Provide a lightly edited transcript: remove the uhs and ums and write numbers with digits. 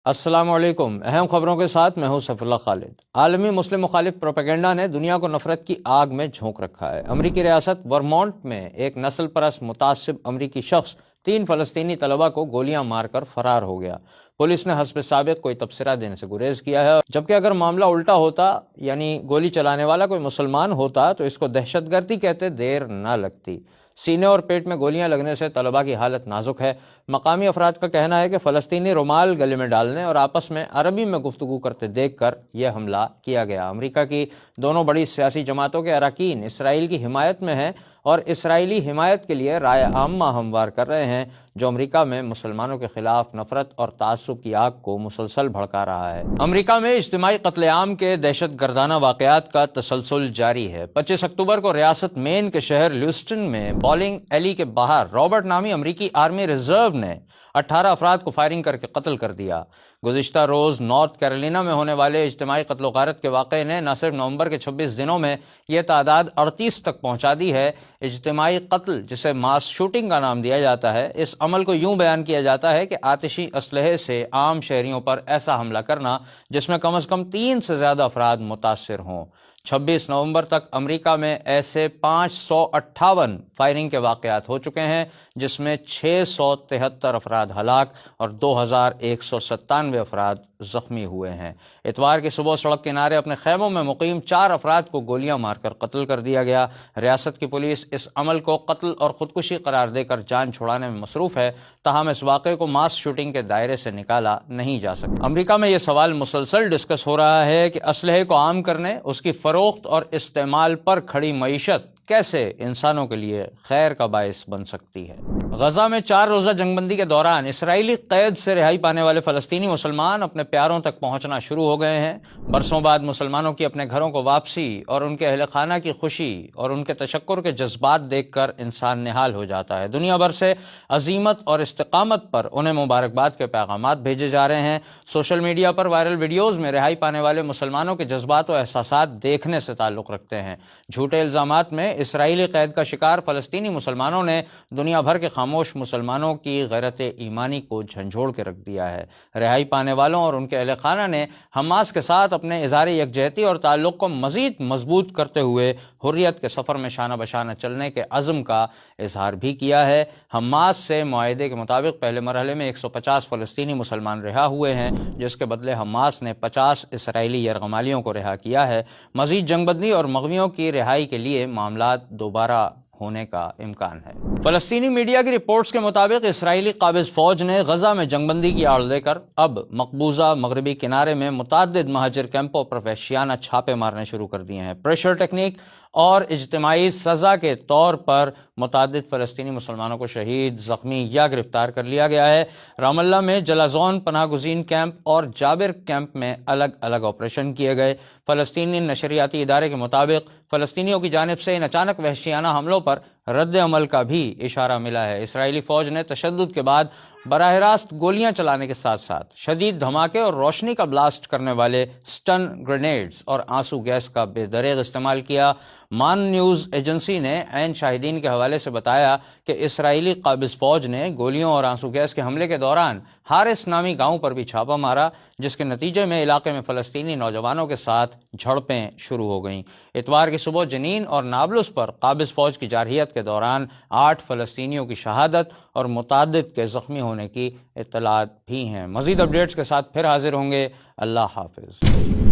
السلام علیکم۔ اہم خبروں کے ساتھ میں ہوں سیف اللہ خالد۔ عالمی مسلم مخالف پروپیگنڈا نے دنیا کو نفرت کی آگ میں جھونک رکھا ہے۔ امریکی ریاست ورمونٹ میں ایک نسل پرست متعصب امریکی شخص 3 فلسطینی طلبہ کو گولیاں مار کر فرار ہو گیا۔ پولیس نے حسب ثابت کوئی تبصرہ دینے سے گریز کیا ہے، جبکہ اگر معاملہ الٹا ہوتا یعنی گولی چلانے والا کوئی مسلمان ہوتا تو اس کو دہشت گردی کہتے دیر نہ لگتی۔ سینے اور پیٹ میں گولیاں لگنے سے طلباء کی حالت نازک ہے۔ مقامی افراد کا کہنا ہے کہ فلسطینی رومال گلے میں ڈالنے اور آپس میں عربی میں گفتگو کرتے دیکھ کر یہ حملہ کیا گیا۔ امریکہ کی دونوں بڑی سیاسی جماعتوں کے اراکین اسرائیل کی حمایت میں ہیں اور اسرائیلی حمایت کے لیے رائے عامہ ہموار کر رہے ہیں، جو امریکہ میں مسلمانوں کے خلاف نفرت اور تعصب کی آگ کو مسلسل بھڑکا رہا ہے۔ امریکہ میں اجتماعی قتل عام کے دہشت گردانہ واقعات کا تسلسل جاری ہے۔ 25 اکتوبر کو ریاست مین کے شہر لیوسٹن میں بولنگ ایلی کے باہر رابرٹ نامی امریکی آرمی ریزرو نے 18 افراد کو فائرنگ کر کے قتل کر دیا۔ گزشتہ روز نارتھ کیرولینا میں ہونے والے اجتماعی قتل و غارت کے واقعے نے نہ صرف نومبر کے 26 دنوں میں یہ تعداد 38 تک پہنچا دی ہے۔ اجتماعی قتل، جسے ماس شوٹنگ کا نام دیا جاتا ہے، اس عمل کو یوں بیان کیا جاتا ہے کہ آتشی اسلحے سے عام شہریوں پر ایسا حملہ کرنا جس میں کم از کم 3 سے زیادہ افراد متاثر ہوں۔ 26 نومبر تک امریکہ میں ایسے 558 فائرنگ کے واقعات ہو چکے ہیں، جس میں 673 افراد ہلاک اور 2197 افراد زخمی ہوئے ہیں۔ اتوار کی صبح سڑک کنارے اپنے خیموں میں مقیم 4 افراد کو گولیاں مار کر قتل کر دیا گیا۔ ریاست کی پولیس اس عمل کو قتل اور خودکشی قرار دے کر جان چھڑانے میں مصروف ہے، تاہم اس واقعے کو ماس شوٹنگ کے دائرے سے نکالا نہیں جا سکتا۔ امریکہ میں یہ سوال مسلسل ڈسکس ہو رہا ہے کہ اسلحے کو عام کرنے، اس کی فروخت اور استعمال پر کھڑی معیشت کیسے انسانوں کے لیے خیر کا باعث بن سکتی ہے۔ غزہ میں 4 روزہ جنگ بندی کے دوران اسرائیلی قید سے رہائی پانے والے فلسطینی مسلمان اپنے پیاروں تک پہنچنا شروع ہو گئے ہیں۔ برسوں بعد مسلمانوں کی اپنے گھروں کو واپسی اور ان کے اہل خانہ کی خوشی اور ان کے تشکر کے جذبات دیکھ کر انسان نہال ہو جاتا ہے۔ دنیا بھر سے عزیمت اور استقامت پر انہیں مبارکباد کے پیغامات بھیجے جا رہے ہیں۔ سوشل میڈیا پر وائرل ویڈیوز میں رہائی پانے والے مسلمانوں کے جذبات و احساسات دیکھنے سے تعلق رکھتے ہیں۔ جھوٹے الزامات میں اسرائیلی قید کا شکار فلسطینی مسلمانوں نے دنیا بھر کے خاموش مسلمانوں کی غیرت ایمانی کو جھنجھوڑ کے رکھ دیا ہے۔ رہائی پانے والوں اور ان کے اہل خانہ نے حماس کے ساتھ اپنے اظہار یکجہتی اور تعلق کو مزید مضبوط کرتے ہوئے حریت کے سفر میں شانہ بشانہ چلنے کے عزم کا اظہار بھی کیا ہے۔ حماس سے معاہدے کے مطابق پہلے مرحلے میں 150 فلسطینی مسلمان رہا ہوئے ہیں، جس کے بدلے حماس نے 50 اسرائیلی یرغمالیوں کو رہا کیا ہے۔ مزید جنگ بندی اور مغویوں کی رہائی کے لیے معاملات دوبارہ ہونے کا امکان ہے۔ فلسطینی میڈیا کی رپورٹس کے مطابق اسرائیلی قابض فوج نے غزہ میں جنگ بندی کی آڑ لے کر اب مقبوضہ مغربی کنارے میں متعدد مہاجر کیمپوں پر وحشیانہ چھاپے مارنے شروع کر دیے ہیں۔ پریشر ٹیکنیک اور اجتماعی سزا کے طور پر متعدد فلسطینی مسلمانوں کو شہید، زخمی یا گرفتار کر لیا گیا ہے۔ رام اللہ میں جلازون پناہ گزین کیمپ اور جابر کیمپ میں الگ الگ آپریشن کیے گئے۔ فلسطینی نشریاتی ادارے کے مطابق فلسطینیوں کی جانب سے ان اچانک وحشیانہ حملوں پر رد عمل کا بھی اشارہ ملا ہے۔ اسرائیلی فوج نے تشدد کے بعد براہ راست گولیاں چلانے کے ساتھ ساتھ شدید دھماکے اور روشنی کا بلاسٹ کرنے والے سٹن گرینیڈز اور آنسو گیس کا بے دریغ استعمال کیا۔ مان نیوز ایجنسی نے عین شاہدین کے حوالے سے بتایا کہ اسرائیلی قابض فوج نے گولیوں اور آنسو گیس کے حملے کے دوران حارس نامی گاؤں پر بھی چھاپا مارا، جس کے نتیجے میں علاقے میں فلسطینی نوجوانوں کے ساتھ جھڑپیں شروع ہو گئیں۔ اتوار کی صبح جنین اور نابلس پر قابض فوج کی جارحیت کے دوران 8 فلسطینیوں کی شہادت اور متعدد کے زخمی ہونے کی اطلاعات بھی ہیں۔ مزید اپڈیٹس کے ساتھ پھر حاضر ہوں گے۔ اللہ حافظ۔